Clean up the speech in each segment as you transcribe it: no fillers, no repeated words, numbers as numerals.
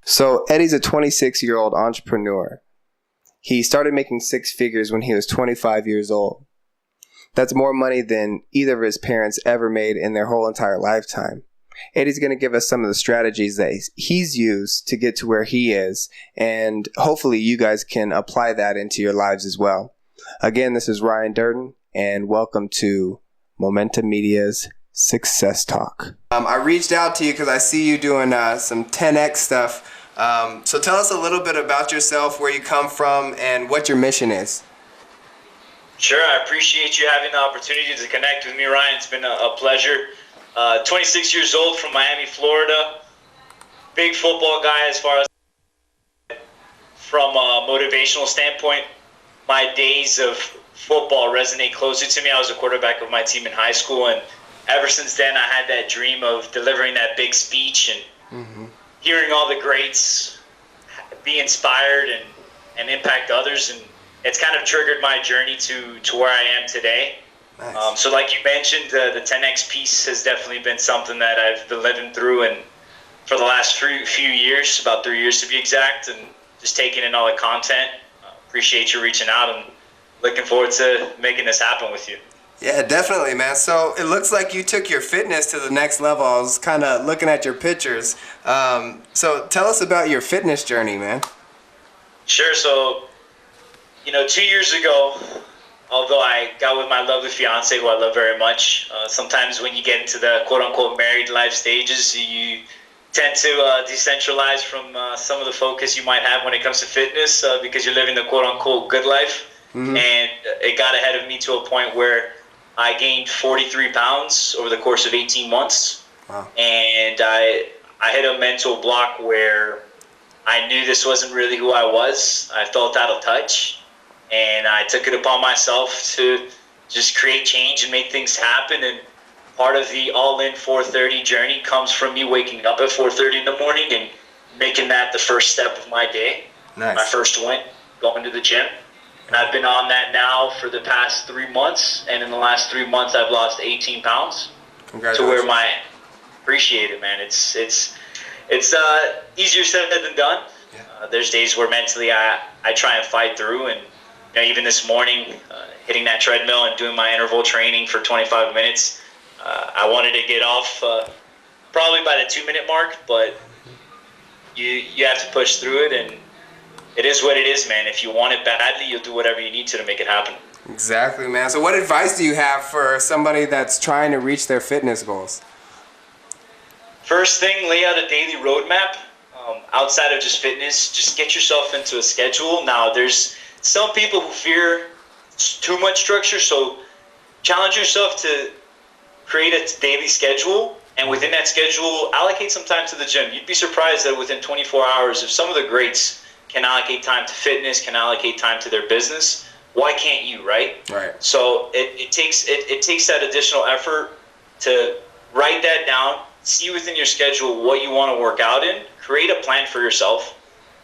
So Eddy's a 26-year-old entrepreneur. He started making six figures when he was 25 years old. That's more money than either of his parents ever made in their whole entire lifetime. Eddy's going to give us some of the strategies that he's used to get to where he is, and hopefully you guys can apply that into your lives as well. Again, this is Ryan Durden, and welcome to Momentum Media's Success Talk. I reached out to you because I see you doing some 10X stuff. So tell us a little bit about yourself, where you come from, and what your mission is. Sure, I appreciate you having the opportunity to connect with me, Ryan. It's been a pleasure. 26 years old from Miami, Florida. Big football guy as far as from a motivational standpoint. My days of football resonate closer to me. I was a quarterback of my team in high school, and ever since then I had that dream of delivering that big speech and hearing all the greats be inspired and impact others. And it's kind of triggered my journey to where I am today. Nice. So like you mentioned, the 10X piece has definitely been something that I've been living through, and for the last few years, about 3 years to be exact, and just taking in all the content. Appreciate you reaching out, and looking forward to making this happen with you. Yeah, definitely, man. So it looks like you took your fitness to the next level. I was kind of looking at your pictures. So tell us about your fitness journey, man. Sure. So, 2 years ago, although I got with my lovely fiance, who I love very much, sometimes when you get into the quote-unquote married life stages, you tend to decentralize from some of the focus you might have when it comes to fitness because you're living the quote-unquote good life. And it got ahead of me to a point where I gained 43 pounds over the course of 18 months. Wow. And I hit a mental block where I knew this wasn't really who I was. I felt out of touch. And I took it upon myself to just create change and make things happen. And part of the all-in 4:30 journey comes from me waking up at 4:30 in the morning and making that the first step of my day. Nice. My first win, going to the gym. And I've been on that now for the past 3 months. And in the last 3 months, I've lost 18 pounds. Congratulations. To where appreciate it, man. It's easier said than done. Yeah. There's days where mentally I try and fight through, and even this morning, hitting that treadmill and doing my interval training for 25 minutes, I wanted to get off probably by the 2-minute mark, but you have to push through it, and it is what it is, man. If you want it badly, you'll do whatever you need to make it happen. Exactly, man. So what advice do you have for somebody that's trying to reach their fitness goals? First thing, lay out a daily roadmap. Outside of just fitness, just get yourself into a schedule. Now, there's some people who fear too much structure, so challenge yourself to create a daily schedule, and within that schedule, allocate some time to the gym. You'd be surprised that within 24 hours, if some of the greats can allocate time to fitness, can allocate time to their business, why can't you, right? Right. So it takes that additional effort to write that down, see within your schedule what you want to work out in, create a plan for yourself,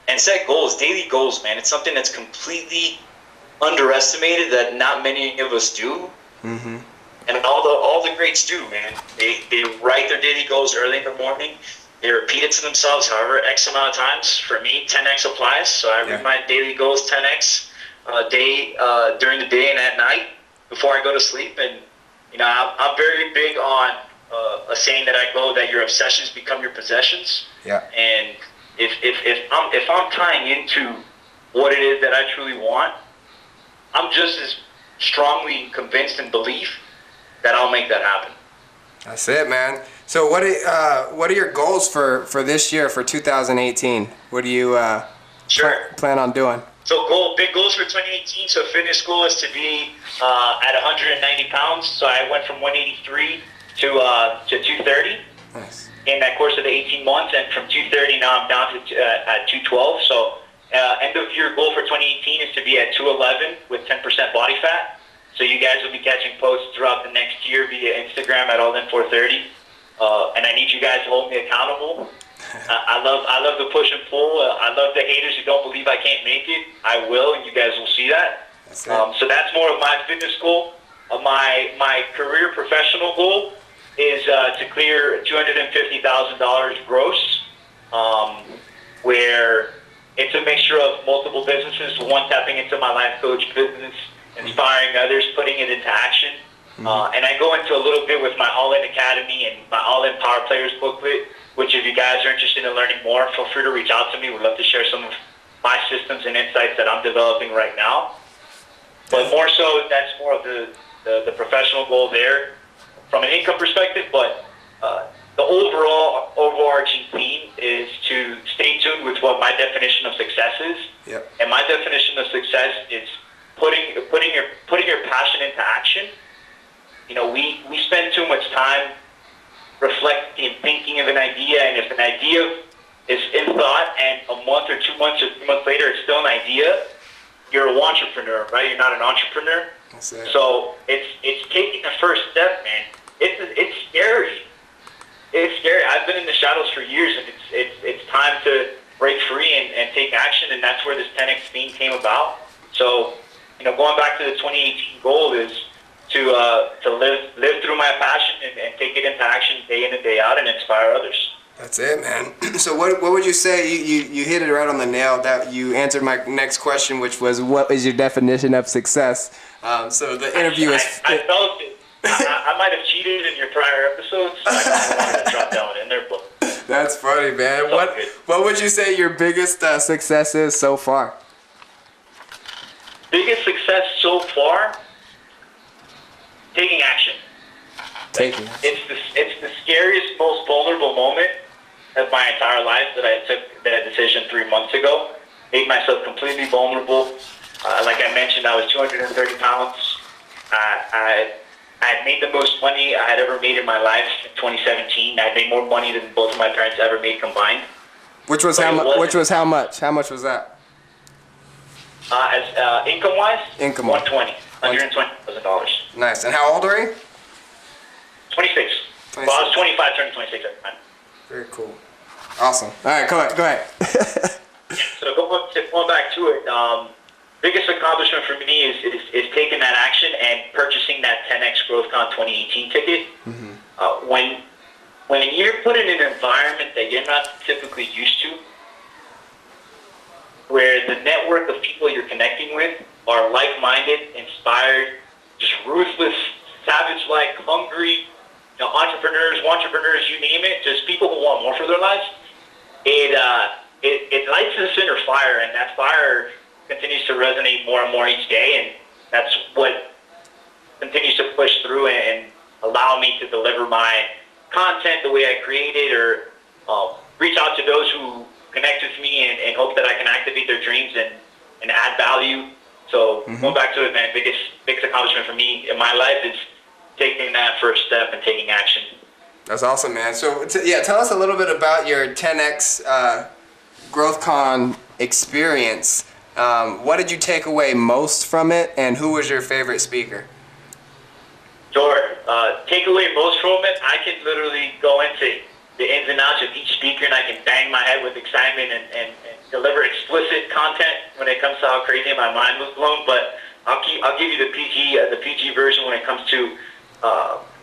and set goals, daily goals, man. It's something that's completely underestimated that not many of us do. And all the greats do, man. They write their daily goals early in the morning. They repeat it to themselves however X amount of times. For me, 10X applies. So I read my daily goals 10X during the day and at night before I go to sleep. And I'm very big on a saying that I go that your obsessions become your possessions. Yeah. And if I'm tying into what it is that I truly want, I'm just as strongly convinced and believe that I'll make that happen. That's it, man. So what are your goals for this year, for 2018? What do you plan on doing? So big goals for 2018. So fitness goal is to be at 190 pounds. So I went from 183 to 230. Nice. In that course of the 18 months, and from 230 now I'm down to at 212. So end of year goal for 2018 is to be at 211 with 10% body fat. So you guys will be catching posts throughout the next year via Instagram at allin430. And I need you guys to hold me accountable. I love the push and pull. I love the haters who don't believe I can't make it. I will, and you guys will see that. So that's more of my fitness goal. My career professional goal is to clear $250,000 gross. where it's a mixture of multiple businesses, one tapping into my life coach business, inspiring others, putting it into action. And I go into a little bit with my All-In Academy and my All-In Power Players booklet, which if you guys are interested in learning more, feel free to reach out to me. We'd love to share some of my systems and insights that I'm developing right now. But more so, that's more of the professional goal there from an income perspective. But the overarching theme is to stay tuned with what my definition of success is. Yep. And my definition of success is putting your passion into action. You know, we spend too much time reflecting and thinking of an idea, and if an idea is in thought and a month or 2 months or 3 months later it's still an idea, you're an entrepreneur, right? You're not an entrepreneur. That's it. So it's taking the first step, man. It's scary. It's scary. I've been in the shadows for years, and it's time to break free and take action, and that's where this 10X theme came about. So, you know, going back to the 2018 goal is to live through my passion and take it into action day in and day out and inspire others. That's it, man. So what would you say, you hit it right on the nail, that you answered my next question, which was, what is your definition of success? So the interview is... I felt it. I might have cheated in your prior episodes, so I wanted to drop down in there. But that's funny, man. What would you say your biggest success is so far? Biggest success so far? Taking action. It's the scariest, most vulnerable moment of my entire life that I took that decision 3 months ago. Made myself completely vulnerable. Like I mentioned, I was 230 pounds. I had made the most money I had ever made in my life in 2017. I made more money than both of my parents ever made combined. Which was how much? How much was that? As income-wise? Income-wise. $120,000. Nice. And how old are you? 26. Well, I was 25, turning 26 at the time. Very cool. Awesome. All right, go ahead. So going back to it, biggest accomplishment for me is taking that action and purchasing that 10X GrowthCon 2018 ticket. Mm-hmm. When you're put in an environment that you're not typically used to, where the network of people you're connecting with are like-minded, inspired, just ruthless, savage-like, hungry, you know, entrepreneurs, you name it, just people who want more for their lives, it lights this inner fire, and that fire continues to resonate more and more each day, and that's what continues to push through and allow me to deliver my content the way I create it, or reach out to those who connect with me and hope that I can activate their dreams and add value. So going back to it, man, biggest accomplishment for me in my life is taking that first step and taking action. That's awesome, man. So tell us a little bit about your 10X GrowthCon experience. What did you take away most from it, and who was your favorite speaker? Sure. Take away most from it, I can literally go into the ins and outs of each speaker, and I can bang my head with excitement and deliver explicit content when it comes to how crazy my mind was blown. But I'll give you the PG version when it comes to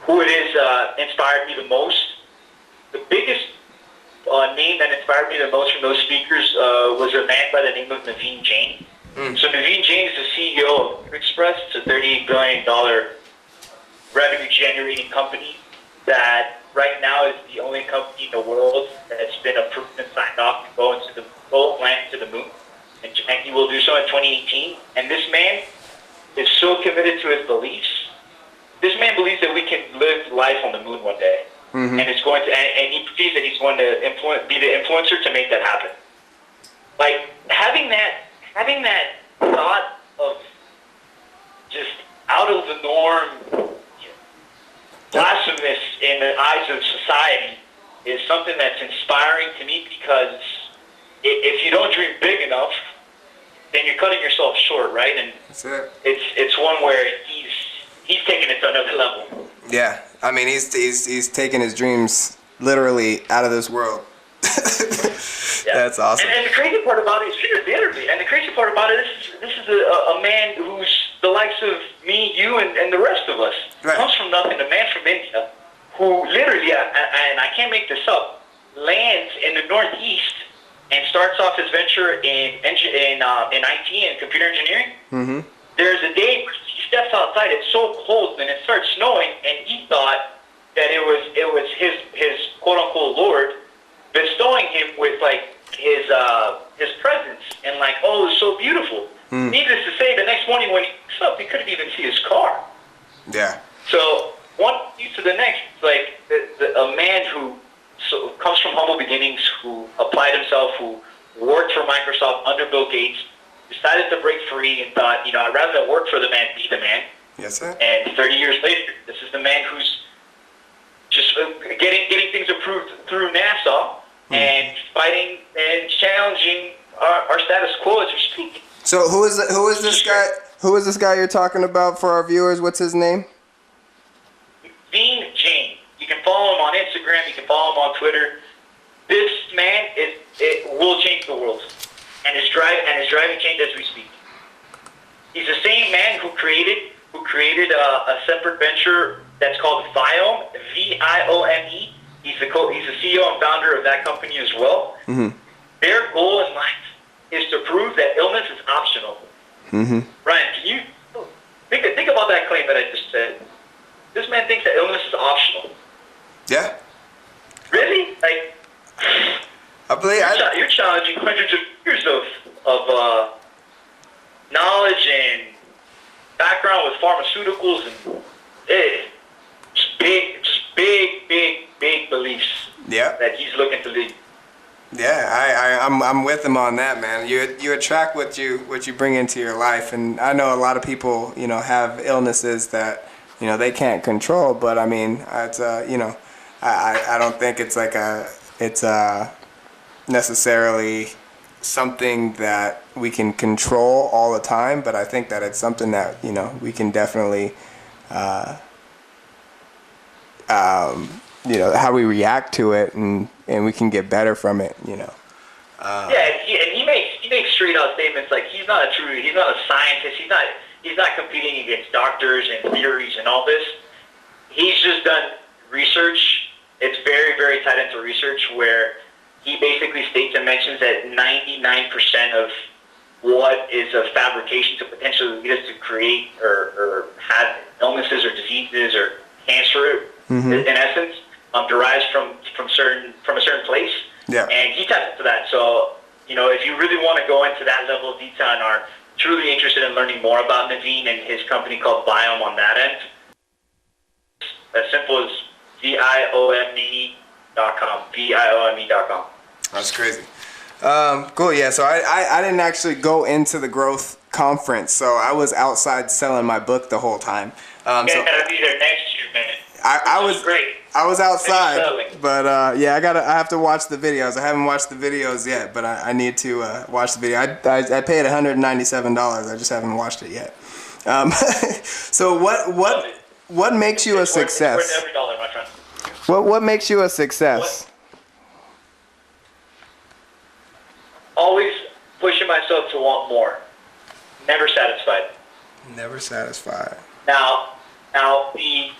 who it is inspired me the most. The biggest name that inspired me the most from those speakers was a man by the name of Naveen Jain. So Naveen Jain is the CEO of Express. It's a $38 billion revenue generating company that right now is the only company in the world that's been approved and signed off to go land to the moon. And he will do so in 2018. And this man is so committed to his beliefs. This man believes that we can live life on the moon one day. And it's going to, and he believes that he's going to be the influencer to make that happen. Like having that thought of just out of the norm, blasphemous in the eyes of society, is something that's inspiring to me, because if you don't dream big enough, then you're cutting yourself short, right? And that's it. It's one where he's taking it to another level. Yeah, I mean he's taking his dreams literally out of this world. That's awesome. And the crazy part about it is literally. And the crazy part about it is this is a man who's the likes of me, you, and the rest of us. Right. Comes from nothing. A man from India who literally, and I can't make this up, lands in the Northeast and starts starts off his venture in IT and computer engineering. Mm-hmm. There's a day where he steps outside. It's so cold, and it starts snowing, and he thought that it was his quote unquote Lord bestowing him with like his presence, and like, oh, it's so beautiful. Needless to say, the next morning when he wakes up, he couldn't even see his car. Yeah. So one piece to the next, like a man who comes from humble beginnings, who applied himself, who worked for Microsoft under Bill Gates, decided to break free and thought, I'd rather work for the man, be the man. Yes, sir. And 30 years later, this is the man who's just getting things approved through NASA and fighting and challenging our status quo as we speak. So who is this guy? Who is this guy you're talking about for our viewers? What's his name? Dean Jane. You can follow him on Instagram. You can follow him on Twitter. This man it will change the world, and his driving change as we speak. He's the same man who created a separate venture that's called Viome, Viome. He's the CEO and founder of that company as well. Mm-hmm. Their goal in life is to prove that illness is optional. Mm-hmm. Ryan, can you think about that claim that I just said? This man thinks that illness is optional. Yeah. Really? Like, I believe you're challenging hundreds of years of knowledge and background with pharmaceuticals and just big beliefs. Yeah. That he's looking to lead. Yeah, I'm with him on that, man. You attract what you bring into your life, and I know a lot of people, have illnesses that, they can't control. But I mean, it's I don't think it's like it's necessarily something that we can control all the time. But I think that it's something that we can definitely, how we react to it, and we can get better from it. Yeah, and he makes straight out statements like he's not a scientist. He's not competing against doctors and theories and all this. He's just done research. It's very, very tied into research where he basically states and mentions that 99% of what is a fabrication to potentially lead us to create or have illnesses or diseases or cancer, in essence, derives from a certain place. Yeah. And he taps into that. So, if you really want to go into that level of detail and are truly interested in learning more about Naveen and his company called Viome on that end, as simple as Viome.com. Viome.com. That's crazy. Cool. Yeah. So I didn't actually go into the growth conference, so I was outside selling my book the whole time. So gotta be there next year, man. I was great. I was outside, but I have to watch the videos. I haven't watched the videos yet, but I need to watch the video. I paid $197. I just haven't watched it yet. So what makes you a success? It's worth every dollar, my friend. What makes you a success? Always pushing myself to want more. Never satisfied. Never satisfied. Now the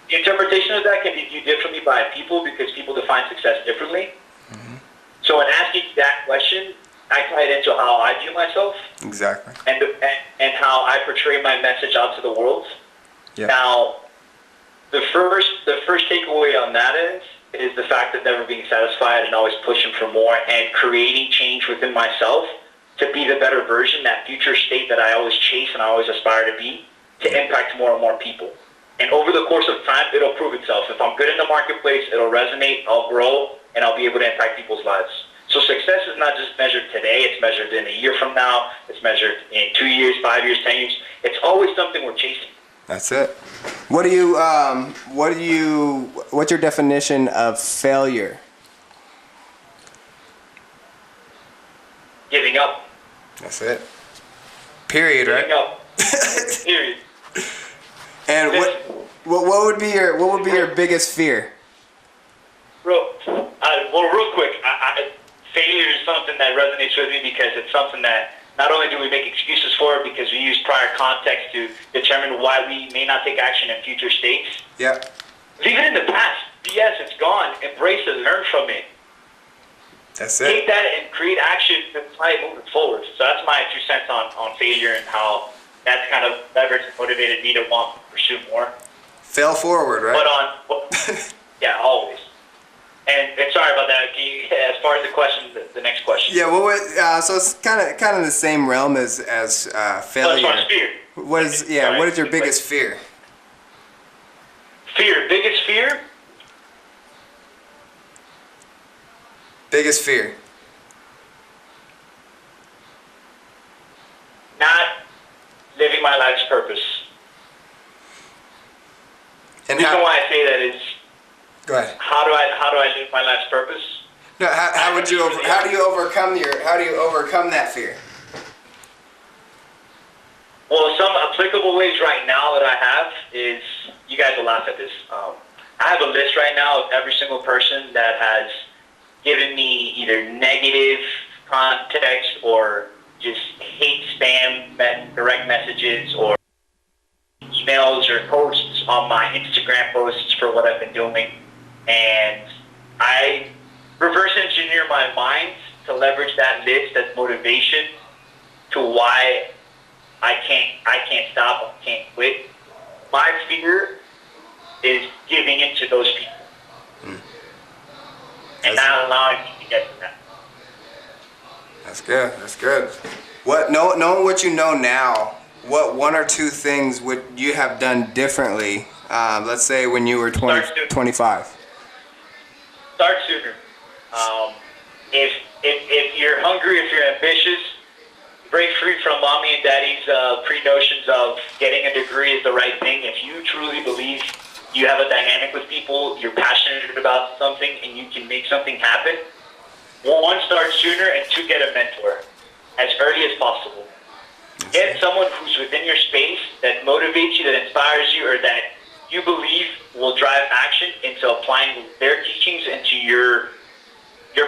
interpretation of that can be viewed differently by people because people define success differently. Mm-hmm. So in asking that question, I tie it into how I view myself. Exactly. And how I portray my message out to the world. Yeah. Now, the first takeaway on that is the fact of never being satisfied and always pushing for more and creating change within myself to be the better version, that future state that I always chase and I always aspire to be, to impact more and more people. And over the course of time, it'll prove itself. If I'm good in the marketplace, it'll resonate, I'll grow, and I'll be able to impact people's lives. So success is not just measured today, it's measured in a year from now, it's measured in 2 years, 5 years, 10 years. It's always something we're chasing. That's it. What's your definition of failure? Giving up. That's it. Period, right? Giving up. Period. And what would be your biggest fear? Real quick, failure is something that resonates with me because it's something that not only do we make excuses for it because we use prior context to determine why we may not take action in future states. Yeah. Leave it in the past. BS, it's gone. Embrace it. Learn from it. That's it. Take that and create action and try it moving forward. So that's my 2 cents on failure and how that's kind of leveraged and motivated me to want to pursue more. Fail forward, right? Yeah, always. And sorry about that. As far as the question, the next question. Yeah, well, so it's kind of the same realm as failure. As far as fear. What is your biggest fear? Biggest fear? Biggest fear. Not living my life's purpose. And the reason why I say that is, go ahead. How do I live my life's purpose? No, how do you overcome that fear? Well, some applicable ways right now that I have is, you guys will laugh at this. I have a list right now of every single person that has given me either negative context or just hate spam direct messages or emails or posts on my Instagram posts for what I've been doing. And I reverse engineer my mind to leverage that list as motivation to why I can't stop, I can't quit. My fear is giving in to those people. And not allowing me to get to that. That's good. Knowing what you know now, what 1 or 2 things would you have done differently, let's say when you were 25? Start sooner. If you're hungry, if you're ambitious, break free from mommy and daddy's pre-notions of getting a degree is the right thing. If you truly believe you have a dynamic with people, you're passionate about something, and you can make something happen, 1, start sooner, and 2, get a mentor as early as possible. Get someone who's within your space that motivates you, that inspires you, or that you believe will drive action into applying their teachings into your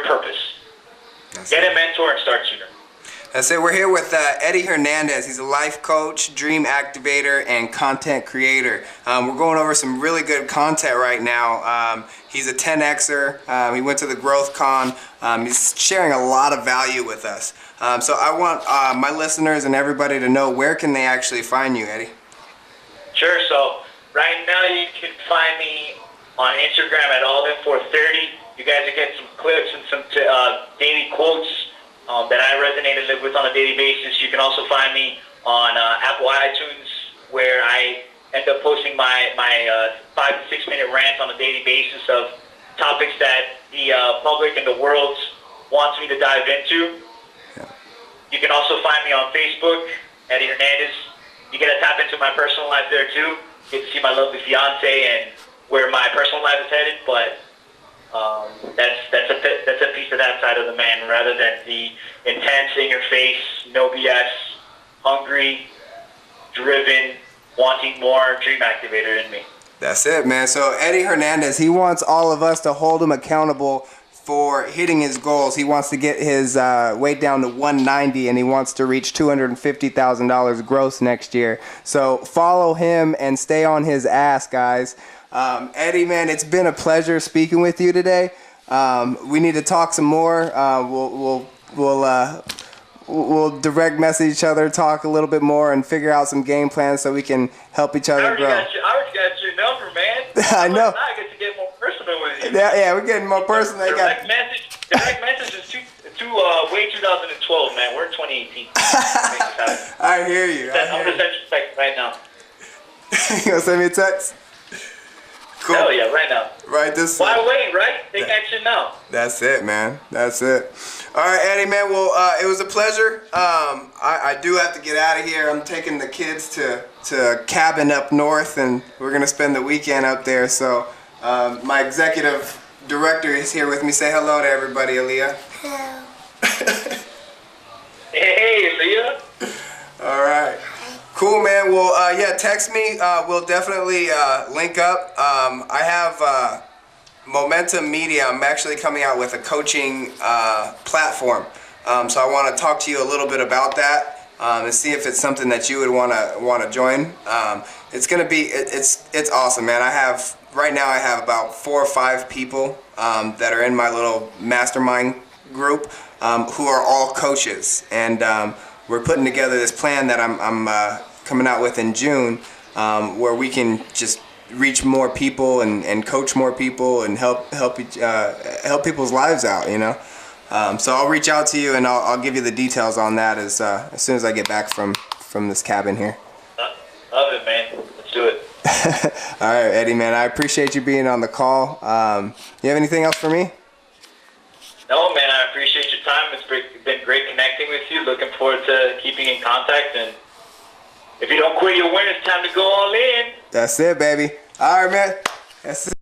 purpose. Get a mentor and start sooner. That's it. We're here with Eddy Hernandez. He's a life coach, dream activator, and content creator. We're going over some really good content right now. He's a 10Xer. He went to the Growth Con. He's sharing a lot of value with us. So I want my listeners and everybody to know, where can they actually find you, Eddy? Sure. So right now you can find me on Instagram at alldin430. You guys will get some clips and some daily quotes that I resonate and live with on a daily basis. You can also find me on Apple iTunes, where I end up posting my 5 to 6 minute rants on a daily basis of topics that the public and the world wants me to dive into. Yeah. You can also find me on Facebook, Eddy Hernandez. You get to tap into my personal life there too. Get to see my lovely fiance and where my personal life is headed, but that's a piece of that side of the man, rather than the intense, in your face, no BS, hungry, driven, wanting more, dream activator in me. That's it, man. So Eddy Hernandez, he wants all of us to hold him accountable for hitting his goals. He wants to get his weight down to 190, and he wants to reach $250,000 gross next year. So follow him and stay on his ass, guys. Eddy, man, it's been a pleasure speaking with you today. We need to talk some more. We'll direct message each other, talk a little bit more, and figure out some game plans so we can help each other grow. I already got your number, man. I know. I get to get more personal with you. Yeah, we're getting more personal. Direct message is way 2012, man. We're in 2018. I hear you. I'm going to send you a text right now. You going to send me a text? Cool. Hell yeah, right now. Right this. Why wait, right? Take action now. That's it, man. That's it. All right, Eddy, man. Well, it was a pleasure. I do have to get out of here. I'm taking the kids to a cabin up north, and we're going to spend the weekend up there. So my executive director is here with me. Say hello to everybody, Aaliyah. Hello. Hey, Aaliyah. All right. Cool, man. Well, yeah, text me. We'll definitely link up. I have Momentum Media. I'm actually coming out with a coaching platform. So I want to talk to you a little bit about that and see if it's something that you would want to join. It's gonna be it's awesome, man. Right now I have about 4 or 5 people that are in my little mastermind group who are all coaches, and we're putting together this plan that I'm coming out with in June, where we can just reach more people and coach more people and help people's lives out, you know. So I'll reach out to you and I'll give you the details on that as soon as I get back from this cabin here. Love it, man. Let's do it. All right, Eddy, man. I appreciate you being on the call. You have anything else for me? No, man. I appreciate your time. It's been great connecting with you. Looking forward to keeping in contact. And if you don't quit your win, it's time to go all in. That's it, baby. All right, man. That's it.